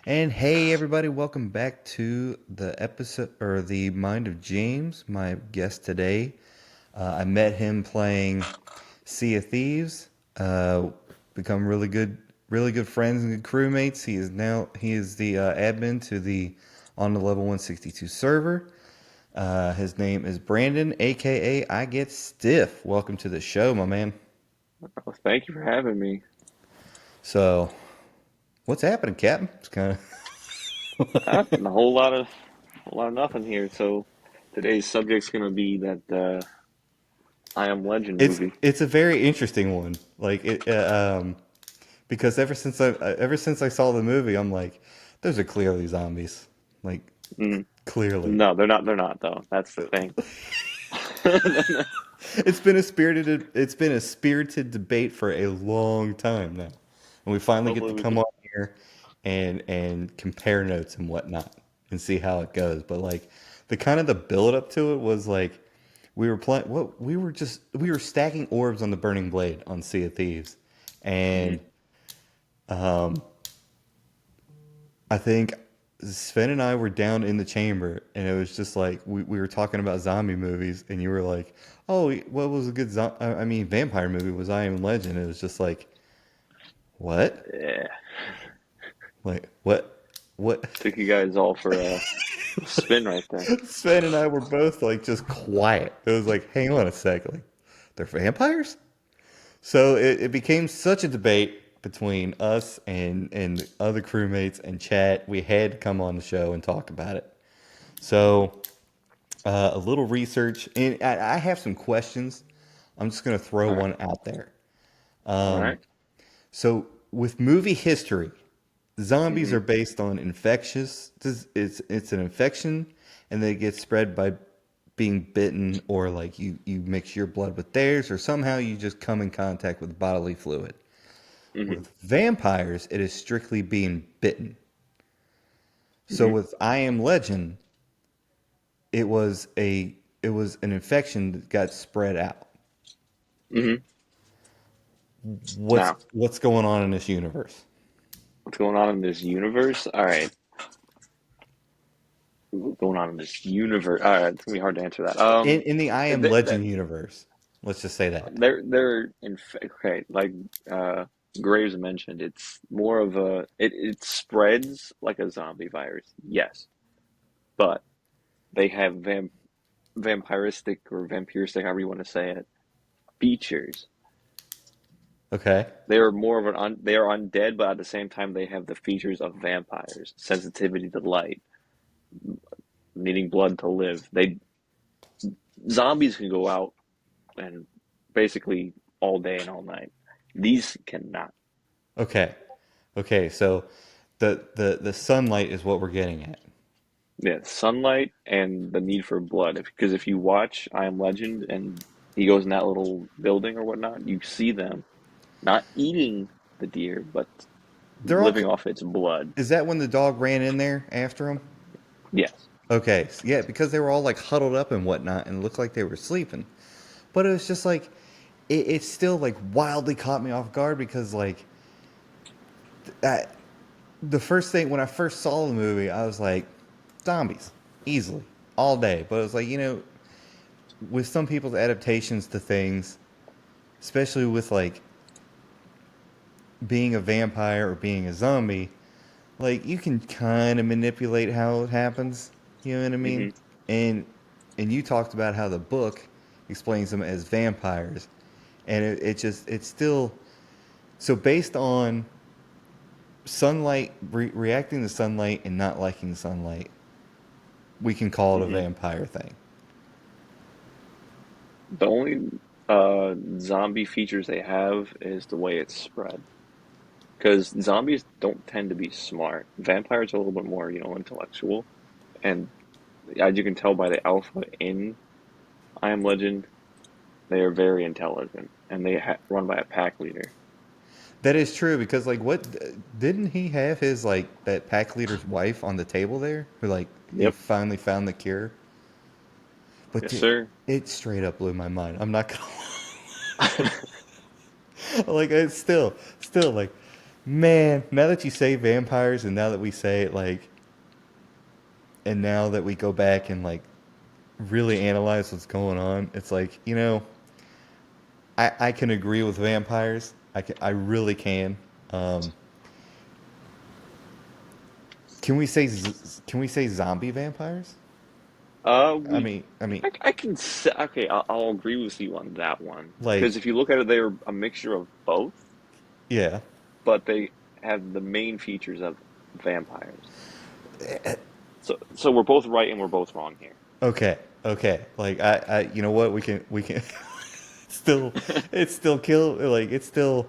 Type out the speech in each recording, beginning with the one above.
And hey, everybody, welcome back to the episode or the Mind of James, my guest today. I met him playing Sea of Thieves. Uh, Become really good friends and good crewmates. He is the admin to the on the level 162 server. His name is Brandon, aka IGetStiff. Welcome to the show, my man. Well, thank you for having me. So, what's happening, Captain? It's kind of A whole lot of nothing here. So today's subject's gonna be that I Am Legend movie. it's a very interesting one. Because ever since I saw the movie, I'm like, those are clearly zombies. Like Mm. clearly, No, they're not. They're not though. That's the thing. it's been a spirited debate for a long time now, and we finally get Hopefully to we come can. on here and compare notes and whatnot and see how it goes. But like the kind of the build up to it was like we were playing what we were stacking orbs on the burning blade on Sea of Thieves, Mhm. and I think Sven and I were down in the chamber, and it was just like we were talking about zombie movies, and you were like, "Oh, what was a good I mean, vampire movie was I Am Legend." It was just like, "What? Yeah, Like what?" took you guys all for a spin right there. Sven and I were both like just quiet. It was like, "Hang on a sec, like they're vampires?" So it became such a debate between us and the other crewmates and chat. We had to come on the show and talk about it. So a little research, and I have some questions. I'm just going to throw All right. one out there. All right. So, with movie history, zombies Mm-hmm. are based on infectious. It's an infection, and they get spread by being bitten, or like you mix your blood with theirs, or somehow you just come in contact with bodily fluid. Mm-hmm. With vampires, it is strictly being bitten. So Mm-hmm. with I Am Legend, it was an infection that got spread out. Mm-hmm. Now, What's going on in this universe? what's going on in this universe? All right. What's going on in this universe? All right. It's gonna be hard to answer that. In the I Am Th- th- Legend universe, let's just say that. okay, like uh Graves mentioned, it's more of it spreads like a zombie virus, yes, but they have vampiristic or vampiristic, however you want to say it, features. Okay. They are more of they are undead, but at the same time they have the features of vampires, sensitivity to light, needing blood to live. They Zombies can go out and basically all day and all night. These cannot. Okay. Okay. So the sunlight is what we're getting at. Yeah, sunlight and the need for blood. Because if you watch I Am Legend and he goes in that little building or whatnot, you see them not eating the deer, but They're all. living off its blood. Is that when the dog ran in there after him? Yes. Okay. Yeah, because they were all like huddled up and whatnot, and it looked like they were sleeping. But it was just like it still like wildly caught me off guard because like I, the first thing when I first saw the movie, I was like, zombies, easily, all day. But it was like, with some people's adaptations to things, especially with like being a vampire or being a zombie, like you can kind of manipulate how it happens. You know what I mean? Hmm. And and you talked about how the book explains them as vampires, and it's still so based on sunlight reacting to sunlight and not liking sunlight, we can call it a Hmm. vampire thing. The only zombie features they have is the way it's spread. Because zombies don't tend to be smart. Vampires are a little bit more, intellectual. And as you can tell by the alpha in I Am Legend, they are very intelligent, and they run by a pack leader. That is true because like what didn't he have his like that pack leader's wife on the table there who like he Yep. finally found the cure? But Yes, dude, sir. it straight up blew my mind. I'm not gonna like it's still like Man, now that you say vampires, and now that we say it like, and now that we go back and like really analyze what's going on, it's like, I can agree with vampires. I really can. Um, can we say zombie vampires? I We mean, I mean, I can say, okay, I'll agree with you on that one because like, if you look at it, they're a mixture of both, yeah, but they have the main features of vampires. So we're both right and we're both wrong here. okay, okay. Like, you know what? We can still, it's still kill. Like, it's still,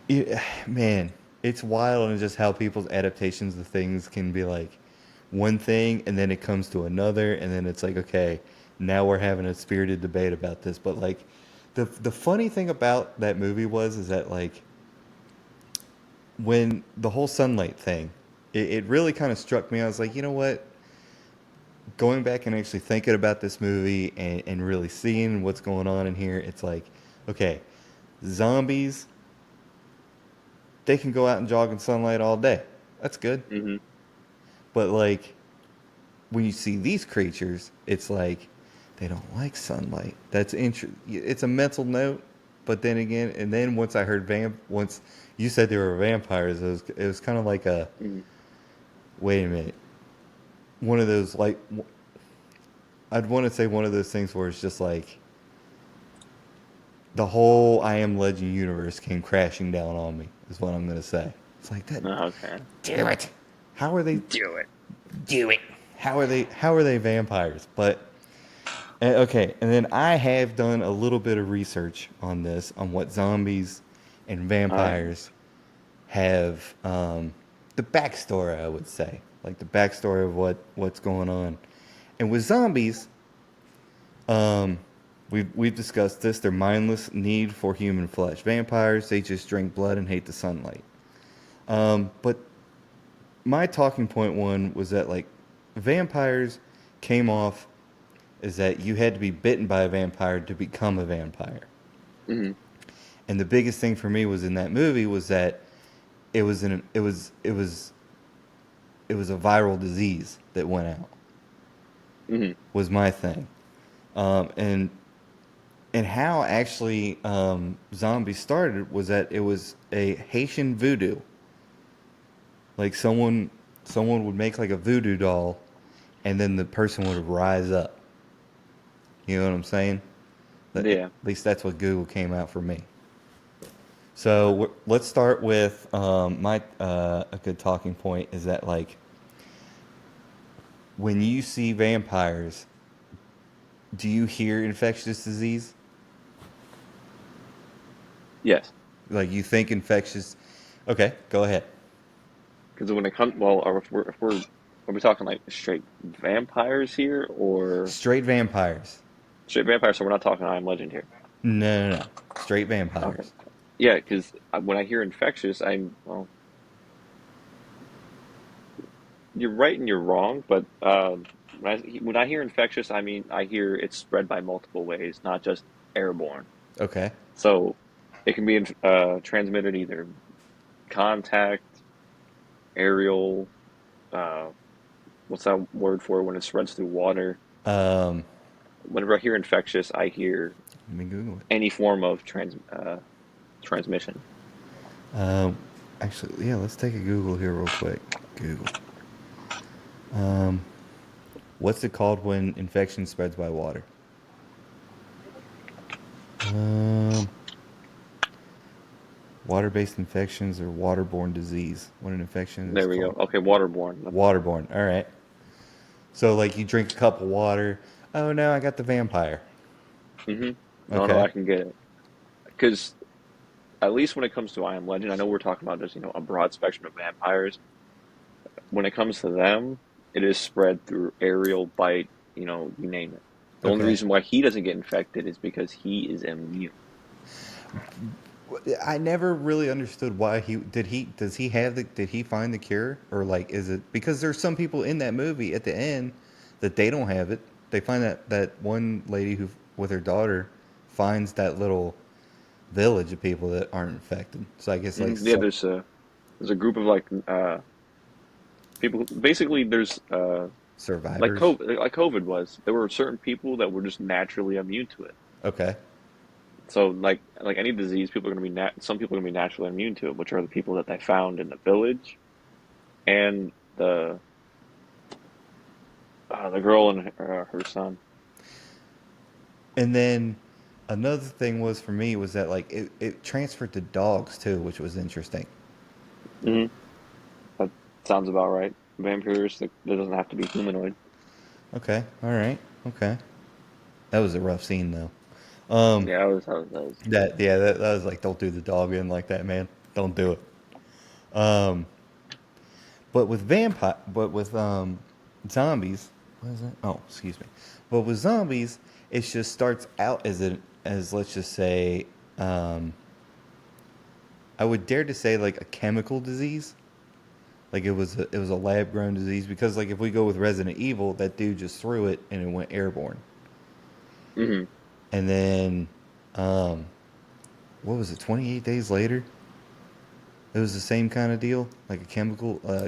yeah, man. It's wild and just how people's adaptations of things can be like one thing, and then it comes to another, and then it's like, okay, now we're having a spirited debate about this. But like, the funny thing about that movie was is that like when the whole sunlight thing, it really kind of struck me. I was like, you know what? Going back and actually thinking about this movie and really seeing what's going on in here, it's like, okay, zombies, they can go out and jog in sunlight all day. That's good. Hmm. But like when you see these creatures, it's like they don't like sunlight. It's a mental note. But then again, and then once I heard once you said they were vampires, it was kind of like a Hmm. wait a minute, one of those like I'd want to say one of those things where it's just like the whole I Am Legend universe came crashing down on me. Is what I'm gonna say. It's like that. Okay. Do it. How are they? Do it. Do it. How are they? How are they vampires? But okay, and then I have done a little bit of research on this, on what zombies and All right. vampires have, the backstory, I would say, like the backstory of what's going on. And with zombies, um, we've discussed this. Their mindless need for human flesh. Vampires, they just drink blood and hate the sunlight. But my talking point one was that like vampires came off is that you had to be bitten by a vampire to become a vampire. Hmm. And the biggest thing for me was in that movie was that it was a viral disease that went out. Hmm. Was my thing. And how actually zombies started was that it was a Haitian voodoo. Like someone would make like a voodoo doll, and then the person would rise up. You know what I'm saying? At Yeah. least that's what Google came out for me. So let's start with my a good talking point is that like when you see vampires, do you hear infectious disease? Yes. Like you think infectious? Okay, go ahead. Because when it comes, well, are we talking like straight vampires here or Straight vampires. straight vampires? So we're not talking I Am Legend here. No, no, no. Straight Okay. vampires. Yeah, because when I hear infectious, well, you're right and you're wrong, but when I hear infectious, I mean I hear it's spread by multiple ways, not just airborne. Okay. So it can be transmitted either contact, aerial, uh, what's that word for it when it spreads through water? Um, Whenever I hear infectious, I hear Let me Google any form of transmission. it. Actually, yeah. Let's take a Google here real quick. Google. Um, what's it called when infection spreads by water? Um, Water-based infections or waterborne disease. When an infection is There we go. called Okay, waterborne. waterborne. All right. So like you drink a cup of water. Oh no, I got the vampire. Mm-hmm. No, no, Okay. I can get it. Because at least when it comes to I Am Legend, I know we're talking about just a broad spectrum of vampires. When it comes to them, it is spread through aerial bite. You name it. The only Okay. reason why he doesn't get infected is because he is immune. I never really understood why did he find the cure, or like is it because there's some people in that movie at the end that they don't have it. They find that one lady who with her daughter finds that little village of people that aren't infected. So I guess like Yeah, some there's a group of like people. Basically, there's survivors. Like COVID was. There were certain people that were just naturally immune to it. Okay. So like any disease, people are going to be some people are going to be naturally immune to it, which are the people that they found in the village and the girl and her son. And then another thing was for me was that like it transferred to dogs too, which was interesting. Hmm. That sounds about right. Vampires, that doesn't have to be humanoid. Okay. All right. Okay. That was a rough scene though. Um, Yeah, that was that yeah, that was like don't do the dog in like that, man. Don't do it. Um, but with zombies, what is it? Oh, excuse me. But with zombies, it just starts out as let's just say, um, I would dare to say like a chemical disease. Like it was a lab grown disease because like if we go with Resident Evil, that dude just threw it and it went airborne. hmm And then, um, what was it? 28 days later, it was the same kind of deal, like a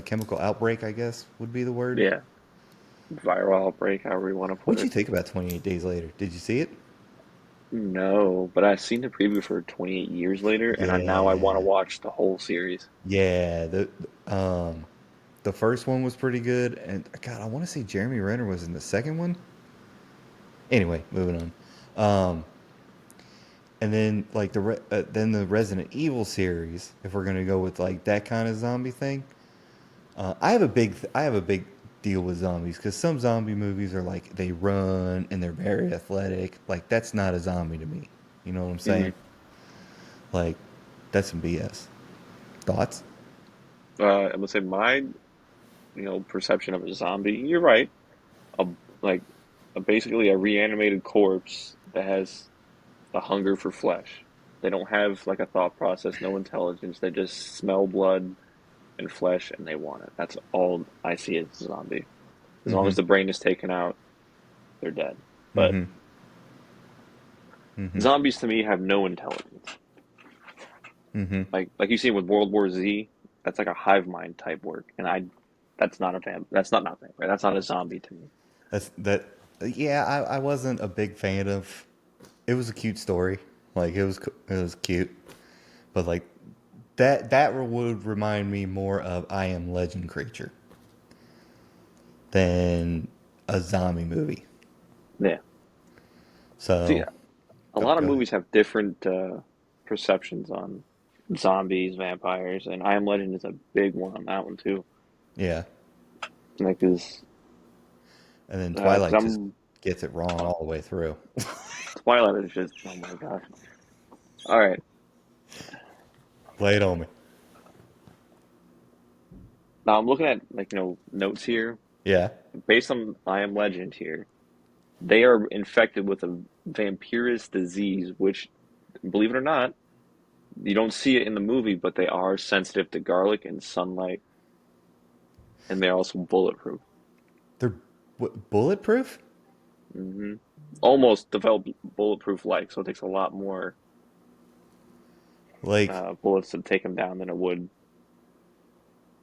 chemical outbreak, I guess would be the word. yeah, viral outbreak, however you want to put What'd you it. think about 28 Days Later? Did you see it? No, but I've seen the preview for 28 years later, and now I want to Yeah, watch the whole series. yeah. Um, the first one was pretty good, and God, I want to say Jeremy Renner was in the second one. Anyway, moving on. And then like then the Resident Evil series, if we're gonna go with like that kind of zombie thing, I have a big deal with zombies because some zombie movies are like they run and they're very athletic. Like that's not a zombie to me. You know what I'm Hmm. saying? Like that's some BS. Thoughts? I would say my, perception of a zombie. You're right. A like basically a reanimated corpse that has a hunger for flesh. They don't have like a thought process, no intelligence. They just smell blood and flesh, and they want it. That's all I see as a zombie. As long Mm-hmm. as the brain is taken out, they're dead. But Mm-hmm. Mm-hmm. zombies to me have no intelligence. Mm-hmm. Like you see with World War Z, that's like a hive mind type work, and that's not a that's not vampire. That's not a zombie to me. That's that. Yeah, I wasn't a big fan of. It was a cute story. Like it was cute, but like that would remind me more of I Am Legend creature than a zombie movie. Yeah. See, So a lot of go ahead. movies have different perceptions on zombies, vampires, and I Am Legend is a big one on that one too. Yeah, Like, and then cause Twilight just I'm gets it wrong all the way through. Twilight is just, oh my gosh. All right, Lay it on me. now I'm looking at notes here Yeah. based on I Am Legend here. They are infected with a vampirous disease, which, believe it or not, you don't see it in the movie, but they are sensitive to garlic and sunlight, and they're also bulletproof. They're bulletproof. Hmm. Almost developed bulletproof like, so it takes a lot more Like bullets to take them down than it would.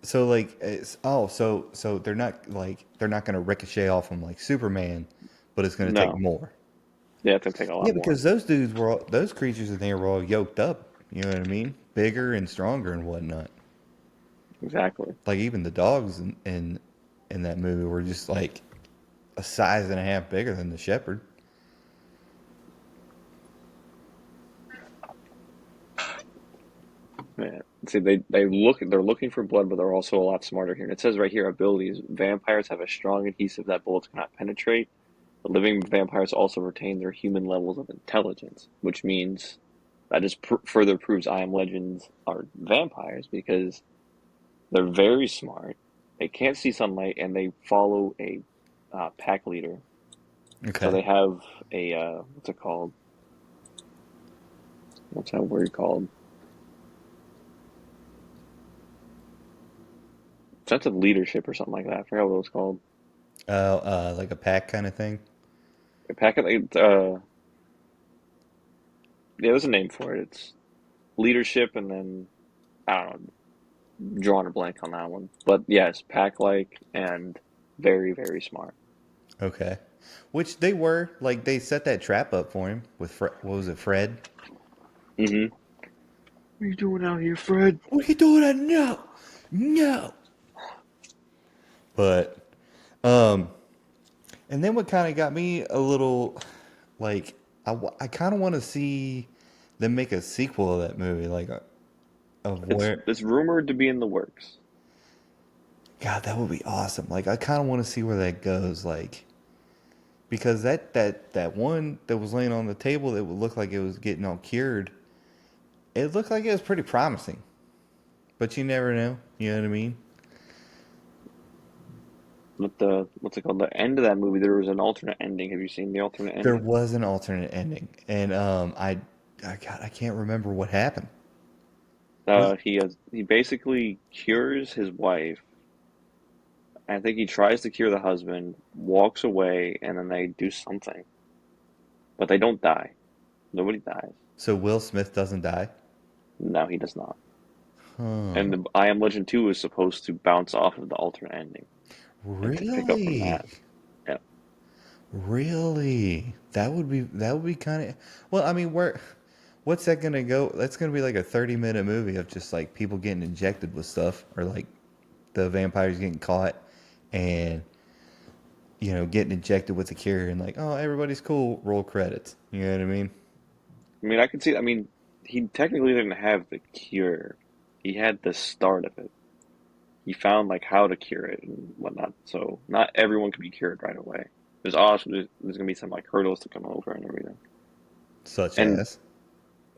so like so they're not gonna ricochet off them like Superman, but it's gonna take No, more. yeah, it's gonna take a Yeah, lot more. because those creatures in there were all yoked up. You know what I mean? Bigger and stronger and whatnot. Exactly. Like even the dogs in that movie were just like a size and a half bigger than the shepherd. Yeah. See, they're looking for blood, but they're also a lot smarter here. And it says right here, abilities: vampires have a strong adhesive that bullets cannot penetrate. The living vampires also retain their human levels of intelligence, which means that just further proves I Am Legends are vampires because they're very smart. They can't see sunlight, and they follow a pack leader. So Okay. they have a what's it called? What's that word called? Sense of leadership or something like that. I forgot what it was called. Like a pack kind of thing. A pack. there's a name for it. It's leadership, and then I don't know, drawing a blank on that one. But yes, pack-like and very, very smart. Okay. Which they were like they set that trap up for him with what was it, Fred? Mm-hmm. What are you doing out here, Fred? What are you doing? No, no. But um, and then what kind of got me a little like I kind of want to see them make a sequel of that movie, like of It's where. it's rumored to be in the works. God, that would be awesome. Like I kind of want to see where that goes, like because that one that was laying on the table that would look like it was getting all cured. It looked like it was pretty promising, but you never know. You know what I mean? With the what's it called? The end of that movie, there was an alternate ending. Have you seen the alternate There ending? was an alternate ending, and God, I can't remember what happened. Was He basically cures his wife. I think he tries to cure the husband, walks away, and then they do something, but they don't die. Nobody dies. so Will Smith doesn't die? No, he does not. And Huh? the I Am Legend 2 is supposed to bounce off of the alternate ending and to pick up from Really? that. Yeah. Really? That would be kind of well. I mean, what's that gonna go? That's gonna be like a 30-minute movie of just like people getting injected with stuff, or like the vampires getting caught, and getting injected with the cure, and like, oh, everybody's cool. Roll credits. You know what I mean? I mean, I can see, I mean, he technically didn't have the cure. He had the start of it. He found like how to cure it and whatnot. So not everyone can be cured right away. There's gonna be some like hurdles to come over and everything. Such And as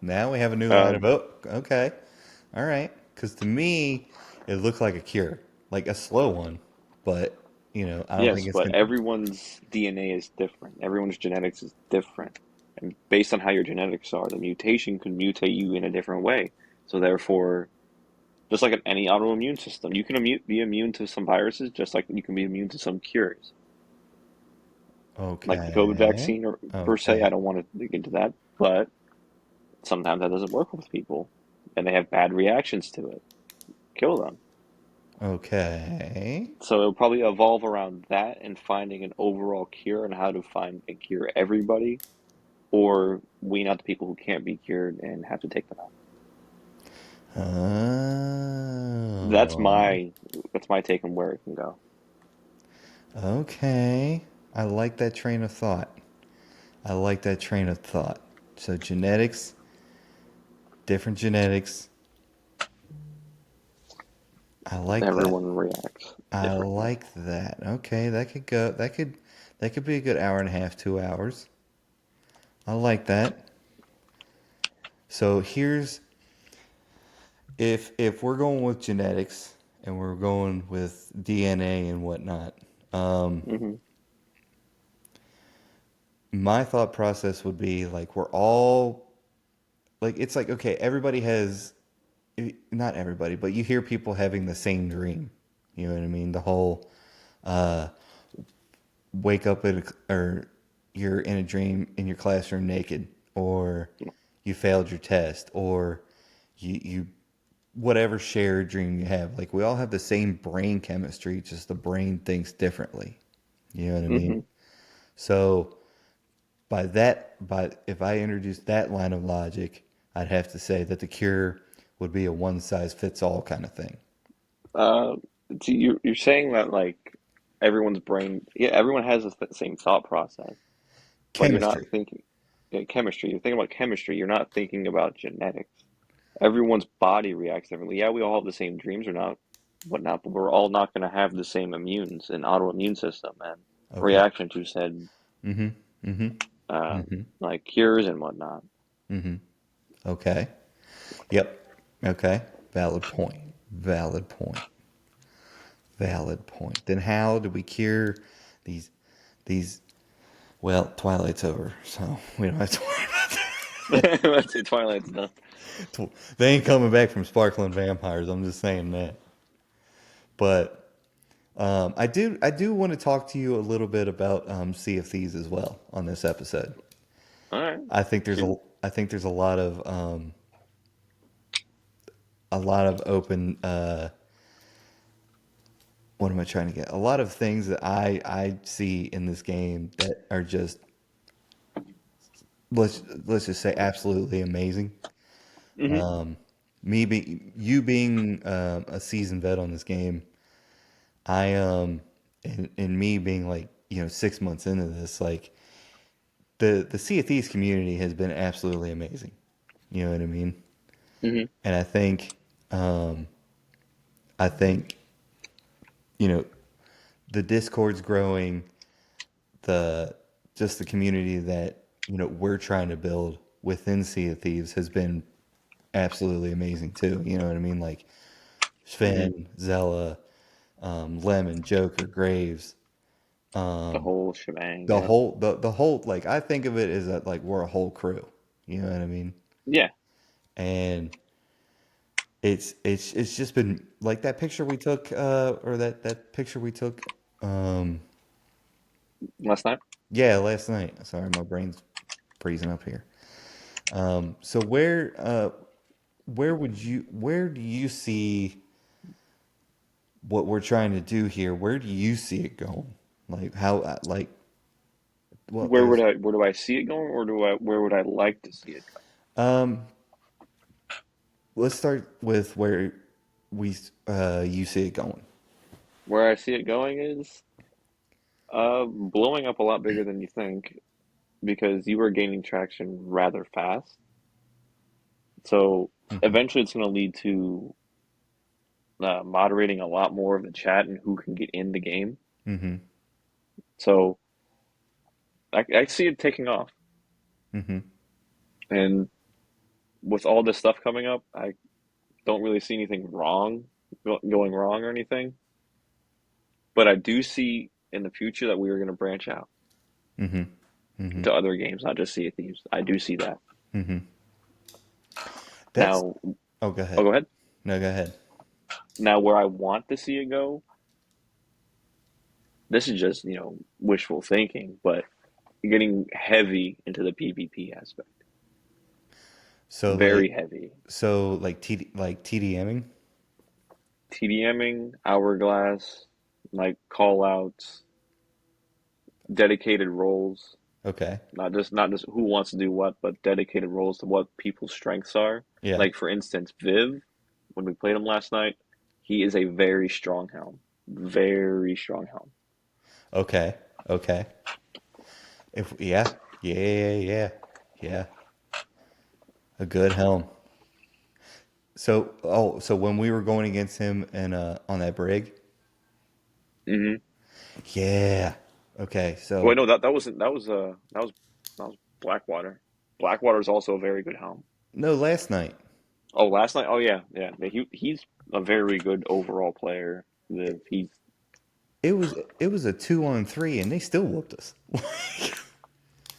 now we have a new line um, of okay, all right. Because to me, it looked like a cure, like a slow one, but I don't think yes, it's but gonna. everyone's DNA is different. Everyone's genetics is different. And based on how your genetics are, the mutation could mutate you in a different way. So therefore, just like in any autoimmune system, you can be immune to some viruses just like you can be immune to some cures. Like the COVID Okay. vaccine or per se, I Okay. don't want to dig into that, but sometimes that doesn't work with people and they have bad reactions to it. Kill them. Okay. So it'll probably evolve around that and finding an overall cure and how to find and cure everybody or wean out the people who can't be cured and have to take them out. That's Oh. my that's my take on where it can go. Okay. I like that train of thought. I like that train of thought. So genetics, different genetics. I like that. Everyone reacts I differently. like that. Okay, that could go. That could be a good hour and a half, 2 hours. I like that. So here's if we're going with genetics and we're going with DNA and whatnot. Um, Hmm. my thought process would be like we're all like it's like okay, everybody has not everybody, but you hear people having the same dream. You know what I mean? The whole uh, wake up or you're in a dream in your classroom naked, or you failed your test, or you whatever shared dream you have. Like we all have the same brain chemistry, just the brain thinks differently. You know what I mean? Hmm. So by if I introduce that line of logic, I'd have to say that the cure would be a one size fits all kind of thing. Uh, so you're saying that like everyone's brain, yeah, everyone has the same thought process, but you're not Chemistry. thinking chemistry. You're thinking about chemistry. You're not thinking about genetics. Everyone's body reacts differently. Yeah, we all have the same dreams or not, whatnot, but we're all not going to have the same immunes and autoimmune system and Okay. reaction to said Mm-hmm. Mm-hmm. uh, Mm-hmm. like cures and whatnot. Mm-hmm. Okay. Yep. Okay. Valid point. Valid point. Valid point. Then how do we cure these these well, Twilight's over, so we don't have to worry Let's say Twilight's done. about they ain't coming back from sparkling vampires, I'm just saying that. But I do want to talk to you a little bit about Sea of Thieves as well on this episode. All right, I think there's a shoot. I think there's a lot of open what am I trying to get? A lot of things that I see in this game that are just let's just say absolutely amazing. Hmm. Me being you being a seasoned vet on this game, I and me being like 6 months into this, like the Sea of Thieves community has been absolutely amazing. You know what I mean? Hmm. And um, I think you know the Discord's growing, the just the community that we're trying to build within Sea of Thieves has been absolutely amazing too. You know what I mean? Like Hmm. Sven, Zella, Lemon, Joker, Graves, The whole shebang. the Yeah. whole the whole like I think of it as that like we're a whole crew. You know what I mean? Yeah. And it's just been like that picture we took or that picture we took um Last night. yeah last night. Sorry, my brain's freezing up here. So where do you see what we're trying to do here? Where do you see it going? Like how like well there's Where do I see it going, or do I where would I like to see it go? um let's start with where we you see it going. Where I see it going is blowing up a lot bigger than you think, because you are gaining traction rather fast. So Hmm. eventually, it's going to lead to moderating a lot more of the chat and who can get in the game. Hmm. So I see it taking off, Hmm. and with all this stuff coming up, I don't really see anything going wrong or anything. But I do see in the future that we are going to branch out Hmm. Hmm. to other games, not just Sea of Thieves. I do see that. Hmm. That's Now, oh go oh, ahead. go ahead. No, go ahead. Now, where I want to see it go, this is just, wishful thinking, but getting heavy into the PvP aspect. So Very like heavy. like TDMing. TDMing, hourglass, like call outs, dedicated roles. Okay. Not just who wants to do what, but dedicated roles to what people's strengths are. Yeah. Like for instance, Viv, when we played him last night, he is a very strong helm. Very strong helm. Okay. Okay. If yeah. Yeah, yeah, yeah. Yeah. A good helm. So when we were going against him and on that brig, Hmm. yeah. Okay. Wait, So no, that was Blackwater. Blackwater is also a very good helm. no, last night Oh, last night. Oh yeah, yeah. He's a very good overall player. He's it was a 2-on-3 and they still whooped us.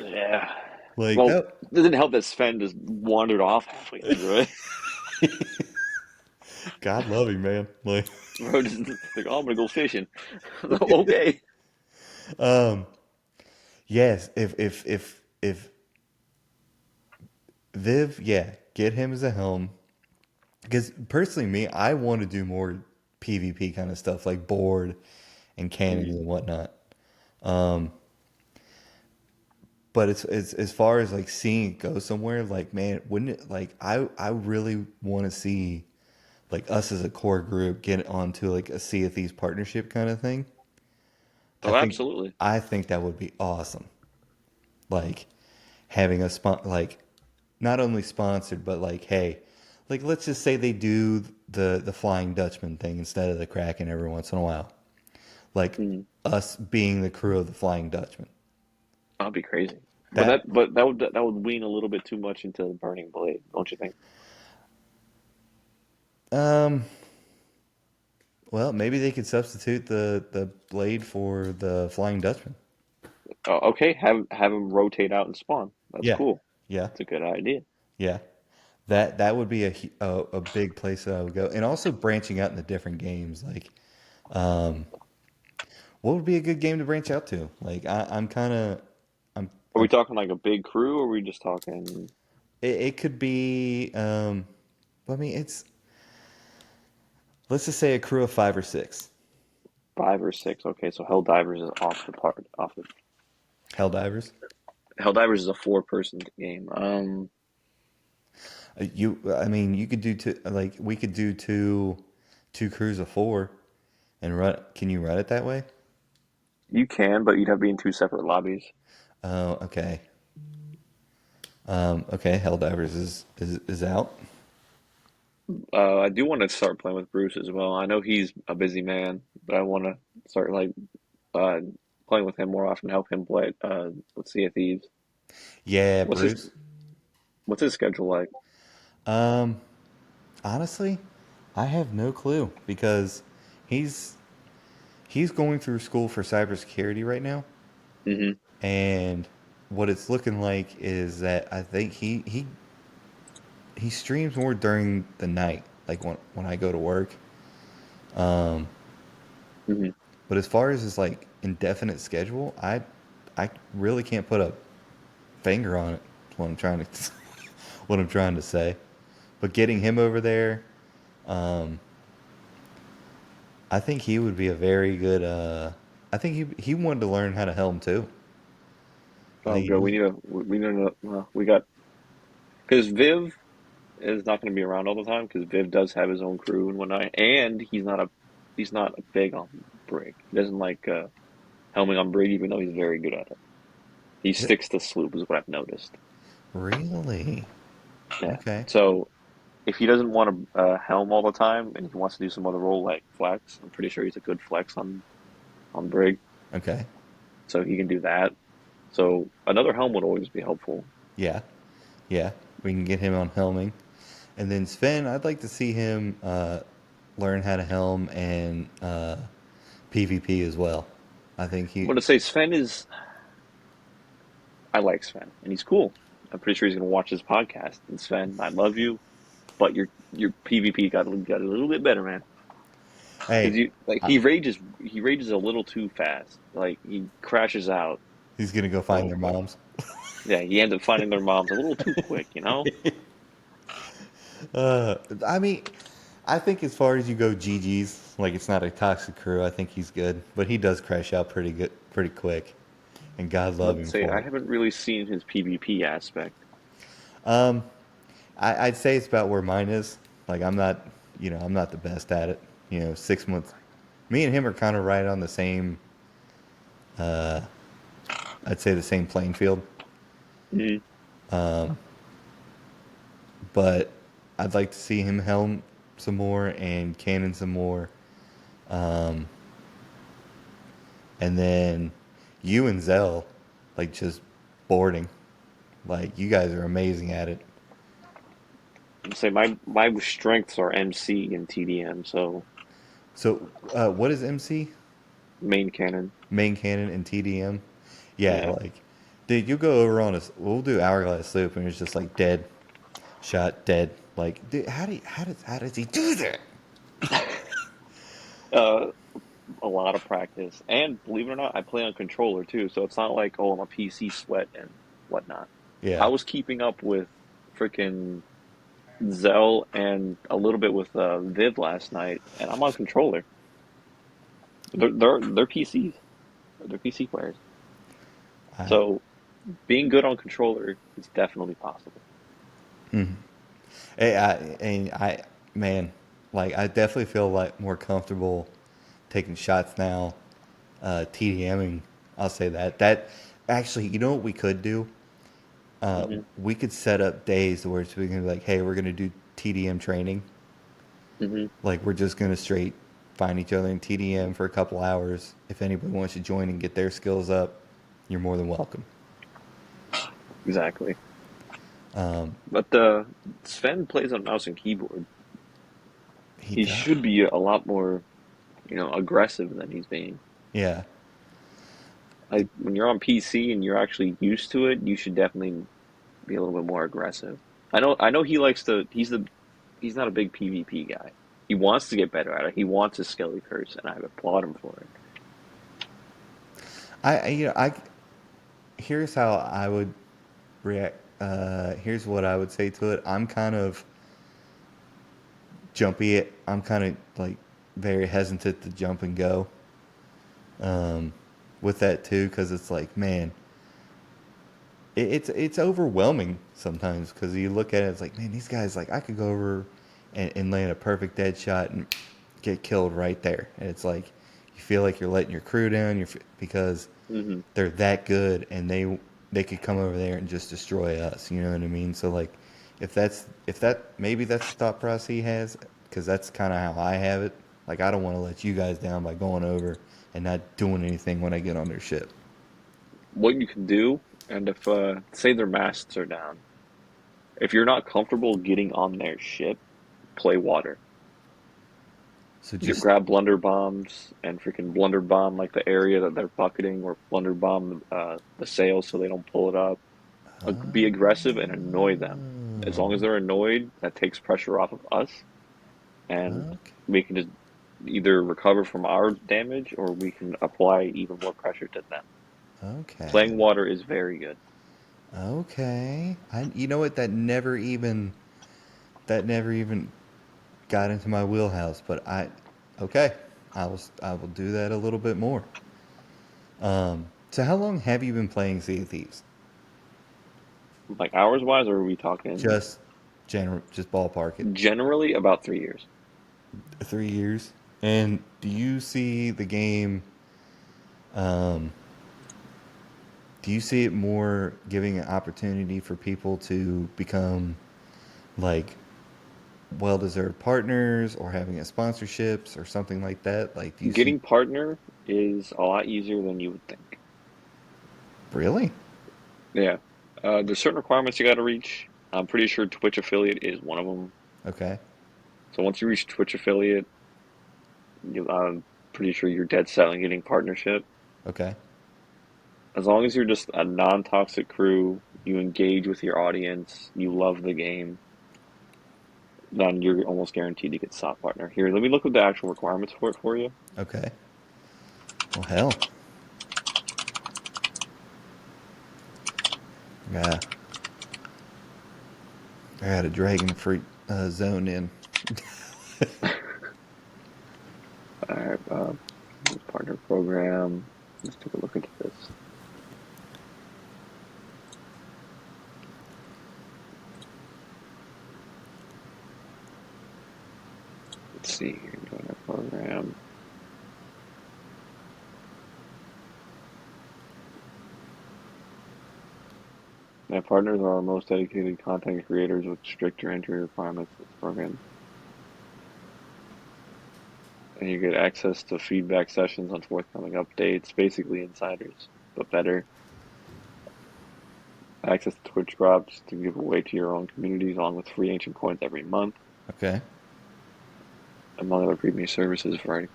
Yeah. Like Well, that. it didn't help that Sven just wandered off halfway through it. God love you, man. Like Bro, just like, oh, I'm gonna go fishing. Okay. um yes, if Viv, yeah, get him as a helm. Because personally, me, I want to do more PvP kind of stuff like board and cannons Mm. and whatnot. Um, but it's as far as like seeing it go somewhere, like man, wouldn't it like I really want to see like us as a core group get onto like a Sea of Thieves partnership kind of thing. I Oh, think absolutely. I think that would be awesome. Like having a like not only sponsored but like hey, like let's just say they do the Flying Dutchman thing instead of the Kraken every once in a while. Like Mm. us being the crew of the Flying Dutchman. That'd be crazy. But That that would lean a little bit too much into the Burning Blade, don't you think? um well, maybe they could substitute the blade for the Flying Dutchman. Oh, okay, have him rotate out and spawn. That's Yeah. cool. Yeah. That's a good idea. Yeah. That would be a big place that I would go. And also branching out into different games like um what would be a good game to branch out to? Like I'm kind of I'm Are we I'm talking like a big crew, or are we just talking? it could be. I mean, it's let's just say a crew of 5 or 6 Five or six. Okay, so Helldivers is off the part. Off the Helldivers. Helldivers is a four-person game. I mean, you could do two. Like we could do two crews of 4 and run. Can you run it that way? You can, but you'd have to be in two separate lobbies. Oh, okay. Okay. Helldivers is out. I do want to start playing with Bruce as well. I know he's a busy man, but I want to start like uh, playing with him more often, help him play with Sea of Thieves. Yeah, What's his Bruce. What's his schedule like? Um, Honestly, I have no clue because he's he's going through school for cybersecurity right now, Hmm. and what it's looking like is that I think he streams more during the night, like when I go to work. Um, Hmm. but as far as his like indefinite schedule, I really can't put a finger on it. Is what I'm trying to what I'm trying to say. But getting him over there, um, I think he would be a very good. I think he wanted to learn how to helm too. I Oh, think good. We need to we got because Viv is not going to be around all the time because Viv does have his own crew and whatnot, and he's not big on brig. He doesn't like helming on brig, even though he's very good at it. He he, sticks to sloop, is what I've noticed. really Yeah. okay. So if he doesn't want to helm all the time and he wants to do some other role like flex, I'm pretty sure he's a good flex on brig, Okay, so he can do that. So another helm would always be helpful. yeah, yeah. We can get him on helming, and then Sven. I'd like to see him learn how to helm and PvP as well. I think I'm he gonna say Sven is. I like Sven, and he's cool. I'm pretty sure he's gonna watch this podcast. And Sven, I love you, but your PvP got a little bit better, man. Because hey, you like I, he rages a little too fast. Like he crashes out. he's gonna go find So their like moms. yeah, he ends up finding their moms a little too quick, you know? Uh, I mean, I think as far as you go, GG's like it's not a toxic crew. I think he's good, but he does crash out pretty good, pretty quick, and God love But him say for I it. haven't really seen his PvP aspect. Um, I'd say it's about where mine is. Like I'm not, I'm not the best at it. 6 months. Me and him are kind of right on the same. Uh, I'd say the same playing field. Hmm. Um, but I'd like to see him helm some more and cannon some more. Um, and then you and Zell, like just boarding. Like you guys are amazing at it. Say my strengths are MC and TDM, so So, what is MC? main cannon. Main cannon and TDM? Yeah, Yeah. like, dude, you go over on us. We'll do hourglass loop, and it's just like dead shot, dead. Like, dude, how does he do that? Uh, a lot of practice, and believe it or not, I play on controller too. So it's not like oh I'm a PC sweat and whatnot. I Yeah, was keeping up with freaking Zell and a little bit with Viv last night, and I'm on controller. They're PCs. They're PC players. I, So being good on controller is definitely possible. and I, man, like I definitely feel like more comfortable taking shots now. TDMing, I'll say that. That actually, you know what we could do? Hmm. We could set up days where we can be like, hey, we're gonna do TDM training. Hmm. Like we're just gonna straight find each other in TDM for a couple hours. If anybody wants to join and get their skills up, you're more than welcome. Exactly. Um, But Sven plays on mouse and keyboard. he He does. should be a lot more, aggressive than he's being. Yeah. Like when you're on PC and you're actually used to it, you should definitely be a little bit more aggressive. I know he likes to he's not a big PvP guy. He wants to get better at it. He wants a skelly curse, and I applaud him for it. I here's how I would react. Here's what I would say to it. I'm kind of jumpy. I'm kind of like very hesitant to jump and go with that too, because it's like, man, it's overwhelming sometimes because you look at it, it's like, man, these guys, like, I could go over and land a perfect dead shot and get killed right there, and it's like you feel like you're letting your crew down, because Hmm. they're that good, and they could come over there and just destroy us. You know what I mean? So like, if that maybe that's the thought process he has, because that's kind of how I have it. Like, I don't want to let you guys down by going over and not doing anything when I get on their ship. What you can do, and if say their masts are down, if you're not comfortable getting on their ship, play water. So just Grab blunder bombs and freaking blunder bomb like the area that they're bucketing, or blunder bomb the sails so they don't pull it up. Be aggressive and annoy them. As long as they're annoyed, that takes pressure off of us, and okay, we can just either recover from our damage or we can apply even more pressure to them. okay, Playing water is very good. okay. You know what? That never even got into my wheelhouse, but okay, I will do that a little bit more. So how long have you been playing Sea of Thieves? Like hours wise, or are we talking Just just ballpark it. generally about 3 years? 3 years. And do you see the game? Um, do you see it more giving an opportunity for people to become like well-deserved partners, or having a sponsorships or something like that? Like, do you see? Getting partner is a lot easier than you would think. Really? Yeah. There's certain requirements you got to reach. I'm pretty sure Twitch affiliate is one of them. Okay. So once you reach Twitch affiliate, I'm pretty sure you're dead set on getting partnership. Okay. As long as you're just a non-toxic crew, you engage with your audience, you love the game, then you're almost guaranteed to get SOT partner. Here, let me look at the actual requirements for it for you. Okay. Well, hell, yeah, I had a dragon fruit zone in. All right, partner program. Let's take a look into this. Let's see here, join our program. My partners are our most dedicated content creators with stricter entry requirements for this program. And you get access to feedback sessions on forthcoming updates, basically insiders, but better. Access to Twitch drops to give away to your own communities, along with free ancient coins every month, Okay. among other premium services. Variety.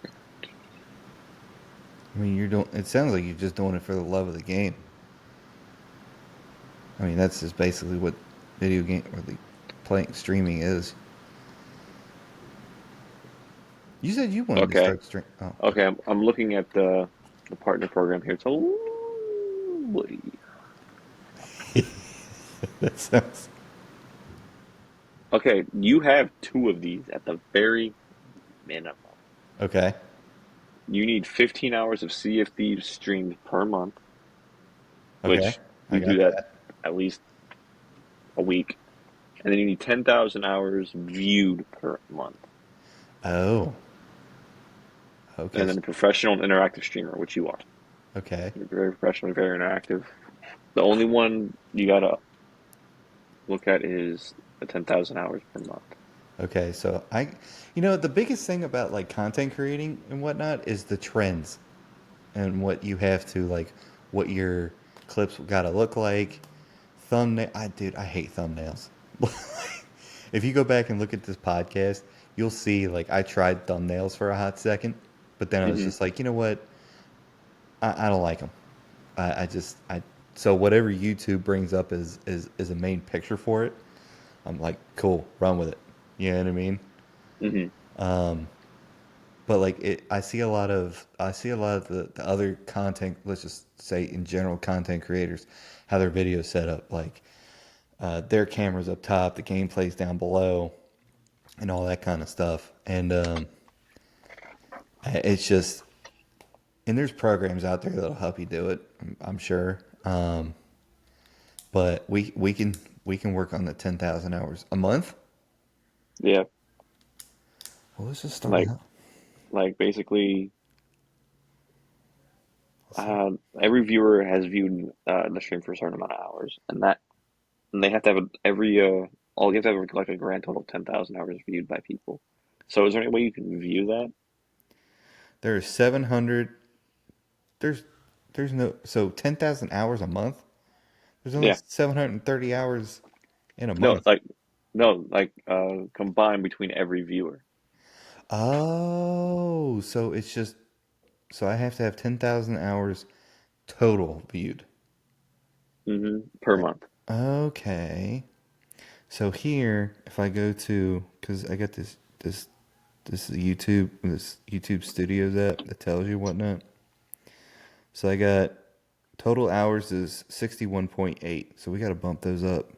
I mean, you're doing. It sounds like you're just doing it for the love of the game. I mean, that's just basically what video game or the playing streaming is. You said you wanted to Okay, start stream. Oh, okay. okay. I'm looking at the partner program here. It's a little woody. That sounds Okay, you have two of these at the very minimum. okay. You need 15 hours of Sea of Thieves streamed per month, Okay, which I you do got that that. at least a week. And then you need 10,000 hours viewed per month. Oh, okay. And then a professional and interactive streamer, which you are. Okay. You're very professional, very interactive. The only one you gotta look at is the 10,000 hours per month. Okay. So the biggest thing about like content creating and whatnot is the trends, and what you have to like, what your clips got to look like. Thumbnail. Dude, I hate thumbnails. If you go back and look at this podcast, you'll see like I tried thumbnails for a hot second, but then I was Hmm. just like, you know what? I don't like them. I just I so whatever YouTube brings up is a main picture for it. I'm like, cool, run with it. You know what I mean? Hmm. But like I see a lot of the other content. Let's just say in general, content creators, how their videos set up. Like their cameras up top, the gameplay's down below, and all that kind of stuff. And it's just, and there's programs out there that'll help you do it. I'm sure. But we can work on the 10,000 hours a month. Yeah, Well, let's just start like out. basically, Let's see. every viewer has viewed the stream for a certain amount of hours, and they have to have all you have to have like a grand total of 10,000 hours viewed by people. So is there any way you can view that? There's 700. There's there's no, so 10,000 hours a month. There's only Yeah, 730 hours in a no, month. combined between every viewer. Oh, so I have to have 10,000 hours total viewed. Per month. Okay. So here, if I go to, because I got this YouTube Studios app that tells you whatnot. So I got total hours is 61.8. So we got to bump those up.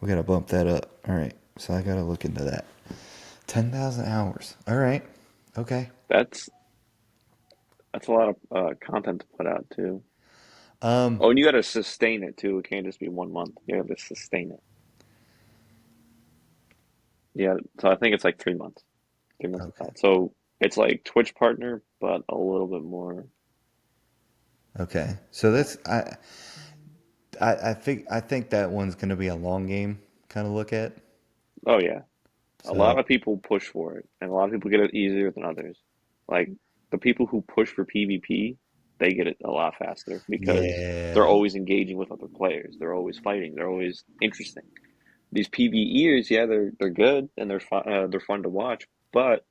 We got to bump that up. All right. So I got to look into that. 10,000 hours. All right. Okay. That's that's a lot of content to put out too. Um, Oh, and you got to sustain it too. It can't just be 1 month. You have to sustain it. Yeah, so I think it's like 3 months. 3 months of okay. that. So it's like Twitch partner, but a little bit more. Okay. So that's I think that one's going to be a long game kind of look at. Oh yeah, a lot So, of people push for it, and a lot of people get it easier than others. Like the people who push for PvP, they get it a lot faster because they're yeah. always engaging with other players. They're always fighting. They're always interesting. These PvEers, yeah, they're good and they're fun to watch, but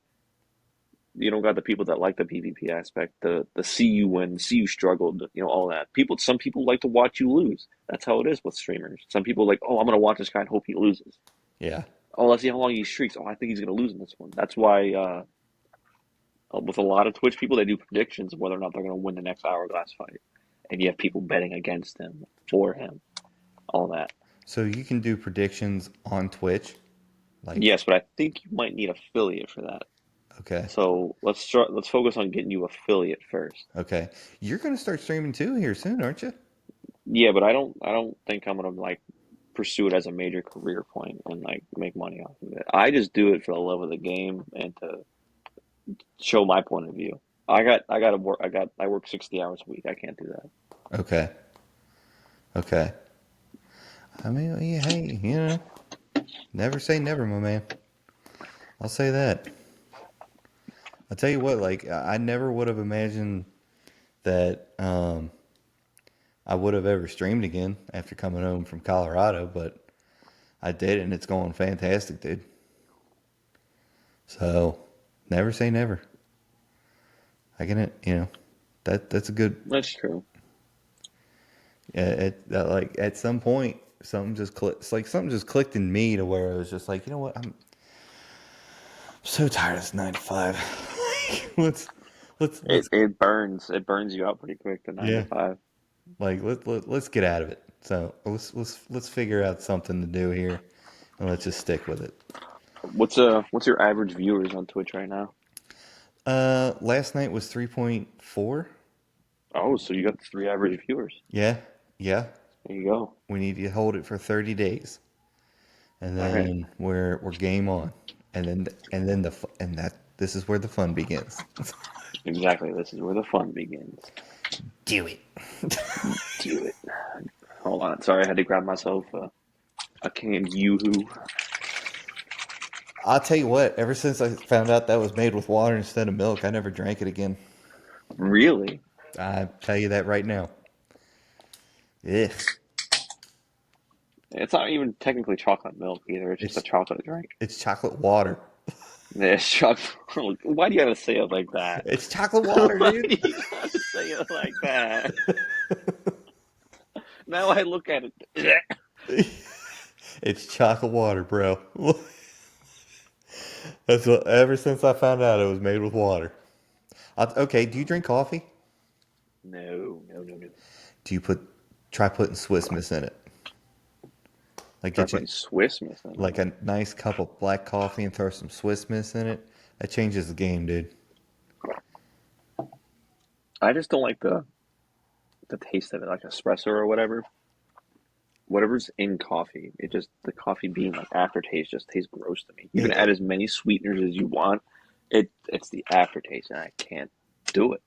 you don't got the people that like the PvP aspect, the see you win, see you struggled, all that. Some people like to watch you lose. That's how it is with streamers. Some people like, oh, I'm gonna watch this guy and hope he loses. Yeah. Oh, let's see how long he streaks. Oh, I think he's gonna lose in this one. That's why with a lot of Twitch people, they do predictions of whether or not they're gonna win the next hourglass fight, and you have people betting against him, for him, all that. So you can do predictions on Twitch. Like, Yes, but I think you might need affiliate for that. okay. So let's focus on getting you affiliate first. Okay. You're going to start streaming too here soon, aren't you? Yeah, but I don't think I'm gonna like pursue it as a major career point and like make money off of it. I just do it for the love of the game and to show my point of view. I work 60 hours a week. I can't do that. Okay. Okay. I mean, yeah, hey, never say never, my man. I'll say that. I'll tell you what, like, I never would have imagined that I would have ever streamed again after coming home from Colorado, but I did, and it's going fantastic, dude. So, never say never. I can, that's a good. That's true. Like at some point, something just clicked. It's like something just clicked in me to where it was just like, you know what, I'm so tired of this 9 to 5. let's let's It burns you out pretty quick. The nine to yeah, five. like let's get out of it. So let's figure out something to do here, and let's just stick with it. What's your average viewers on Twitch right now? Last night was 3.4. Oh, so you got three average viewers. Yeah, yeah. There you go. We need to hold it for 30 days, and All right. then we're game on, and then and that this is where the fun begins. Exactly. This is where the fun begins. Do it. Do it. Hold on. Sorry, I had to grab myself a canned Yoo-hoo. I'll tell you what. Ever since I found out that was made with water instead of milk, I never drank it again. Really? I tell you that right now. Ugh. It's not even technically chocolate milk either. It's just a It's chocolate drink. it's chocolate water. Yeah, it's chocolate. Why do you gotta say it like that? It's chocolate water, Why dude. do you gotta say it like that? Now I look at it. It's chocolate water, bro. That's what. Ever since I found out it was made with water. Okay. Do you drink coffee? No, no, no, no. Do you try putting Swiss Miss in it? Like Start get you putting Swiss Miss in like there. a nice cup of black coffee and throw some Swiss Miss in it. That changes the game, dude. I just don't like the taste of it, like espresso or whatever. Whatever's in coffee, it just the coffee bean like aftertaste just tastes gross to me. You can add It, as many sweeteners as you want. It's the aftertaste, and I can't do it.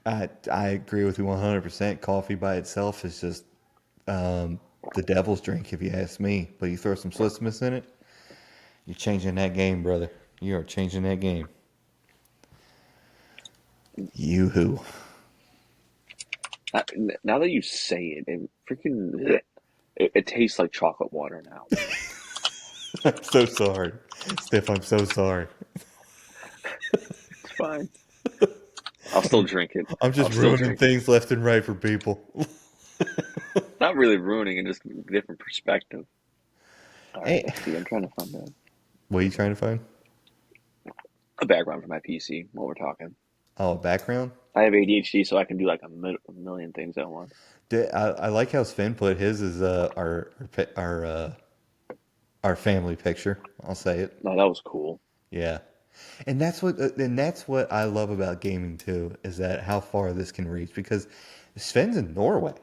I agree with you 100%. Coffee by itself is just the devil's drink, if you ask me. But you throw some Swiss Miss in it, you're changing that game, brother. You are changing that game. You who? Now that you say it, it freaking it tastes like chocolate water now. I'm so sorry. Steph, I'm so sorry. It's fine. I'll still drink it. I'm I'll just still ruining drink it. things left and right for people. Not really ruining it, just a different perspective. All right, Hey, let's see. I'm trying to find what are you trying to find? a background for my PC while we're talking. Oh, background? I have ADHD, so I can do like a million things at once. I like how Sven put his as our family picture. I'll say it. No, that was cool. Yeah. And that's what I love about gaming too, is that how far this can reach because Sven's in Norway.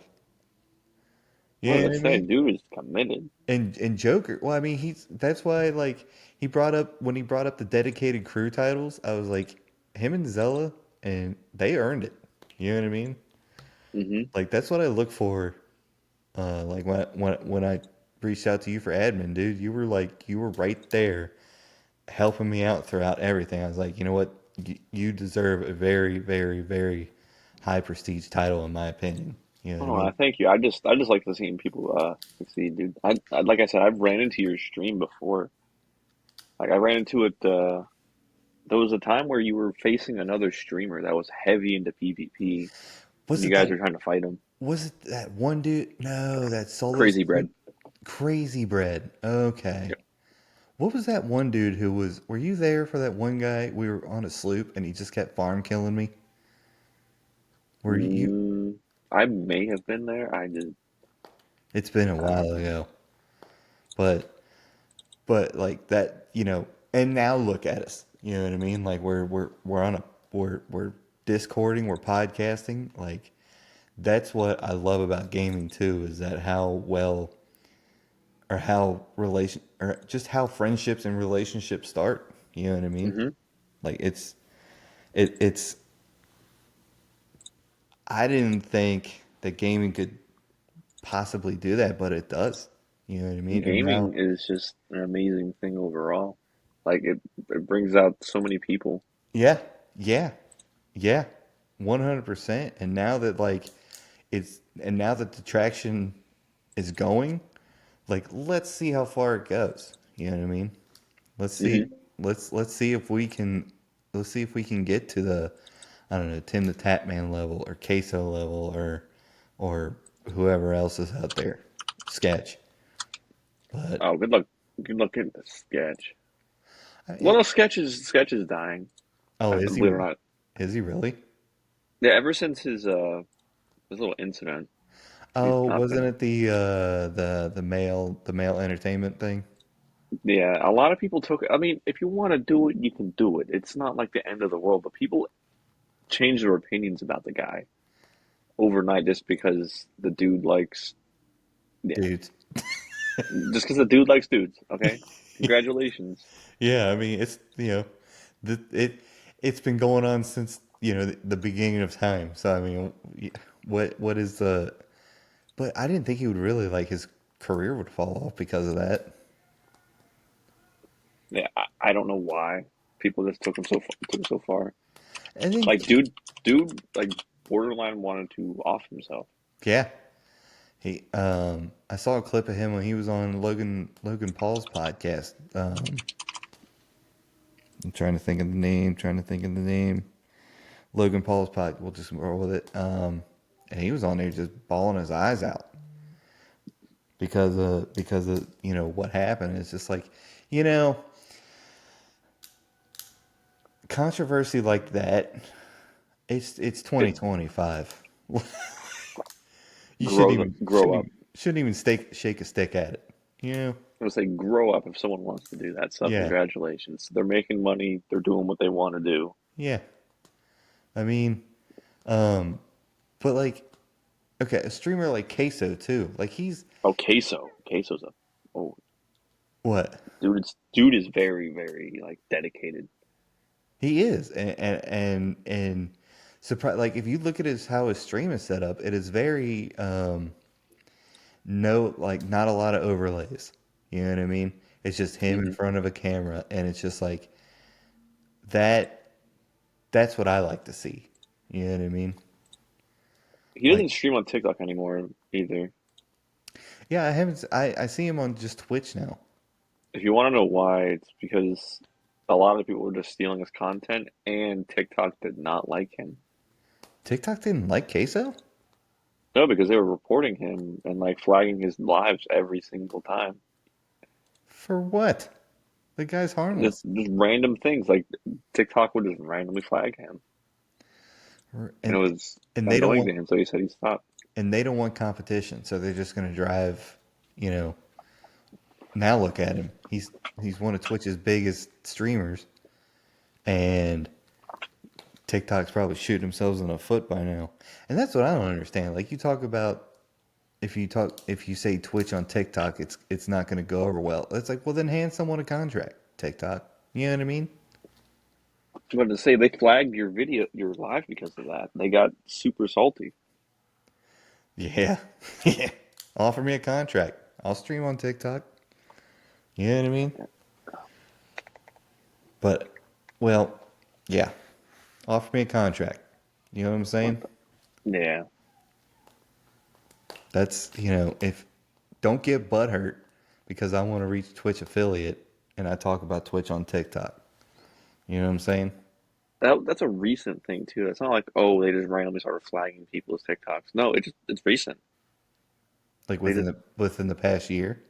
I You was know gonna what I say, mean? dude is committed. And Joker, well, I mean, he's that's why like he brought up when he brought up the dedicated crew titles, I was like, him and Zella, and they earned it. You know what I mean? Hmm. Like that's what I look for. Like when I reached out to you for admin, dude, you were right there helping me out throughout everything. I was like, you know what, you deserve a very, very, very high prestige title in my opinion. You know what I Oh, I mean? thank you. I just like to see people succeed, dude. Like I said, I've ran into your stream before. Like I ran into it. There was a time where you were facing another streamer that was heavy into PvP, and Was you it guys that? were trying to fight him. Was it that one dude? No, that solo Crazy stream. bread. Crazy bread. Okay. What was that one dude who was? Were you there for that one guy? We were on a sloop and he just kept farm killing me. Were you? Mm, I may have been there. I just It's been a I don't while know. ago, but like that, And now look at us. You know what I mean? Like we're on a we're discording, we're podcasting. Like that's what I love about gaming too, is that how well or how relation or just how friendships and relationships start. You know what I mean? Hmm. Like it's I didn't think that gaming could possibly do that, but it does. You know what I mean? And now, Gaming is just an amazing thing overall. Like it brings out so many people. yeah, yeah, yeah, 100%. And now that now that the traction is going, like let's see how far it goes. You know what I mean? Let's see. Hmm. Let's see if we can. Let's see if we can get to the, I don't know, Tim the Tatman level or Queso level or whoever else is out there. Sketch. But Oh, good luck. Good luck in the sketch. Well, I, no, sketch is dying. oh, Believe it or not. is he really? Yeah, ever since his little incident, he's Oh, not wasn't been. it the male entertainment thing? Yeah, a lot of people took. I mean, if you want to do it, you can do it. It's not like the end of the world. But people change their opinions about the guy overnight just because the dude likes. Yeah, Dude. just because the dude likes dudes. Okay, congratulations. Yeah, I mean it's been going on since the beginning of time. So I mean, what is the? But I didn't think he would really like his career would fall off because of that. Yeah, I don't know why people just took him so far. I think Like, like borderline wanted to off himself. yeah, I saw a clip of him when he was on Logan Paul's podcast. I'm trying to think of the name. Trying to think of the name. Logan Paul's podcast. We'll just roll with it. And he was on there just bawling his eyes out because of what happened. It's just like you know controversy like that. It's It 2025. You grow up. shouldn't even shake a stick at it. You know? I would say grow up if someone wants to do that stuff. Yeah, Congratulations. They're making money. They're doing what they want to do. yeah. I mean, um, but like, okay, a streamer like Queso too. Like he's Oh, queso. Queso's a oh what dude is very very like dedicated. he is, and surprise. Like if you look at his how his stream is set up, it is very no like not a lot of overlays. You know what I mean? It's just him in Hmm. front of a camera, and it's just like that. That's what I like to see. You know what I mean? He Like, doesn't stream on TikTok anymore either. yeah, I haven't. I see him on just Twitch now. If you want to know why, it's because a lot of the people were just stealing his content, and TikTok did not like him. TikTok didn't like Queso No, because they were reporting him and like flagging his lives every single time. for what? The guy's harmless, Just random things like TikTok would just randomly flag him, and it and was and they don't annoying want to him. So he said he stopped. competition, so they're just going to drive. You know, now look at him. He's one of Twitch's biggest streamers, and TikTok's probably shooting themselves in the foot by now. And that's what I don't understand. Like you talk about if you say Twitch on TikTok, it's not going to go over well. It's like, well, then hand someone a contract. TikTok, you know what I mean? But to say they flagged your video, your live because of that, they got super salty. Yeah, yeah. Offer me a contract. I'll stream on TikTok. You know what I mean? But, well, yeah. Offer me a contract. You know what I'm What saying? the? Yeah, That's, if don't get butthurt because I want to reach Twitch affiliate and I talk about Twitch on TikTok. You know what I'm saying? that's a recent thing too. It's not like oh they just randomly started flagging people's TikToks. No, it's recent. Like They just within the past year.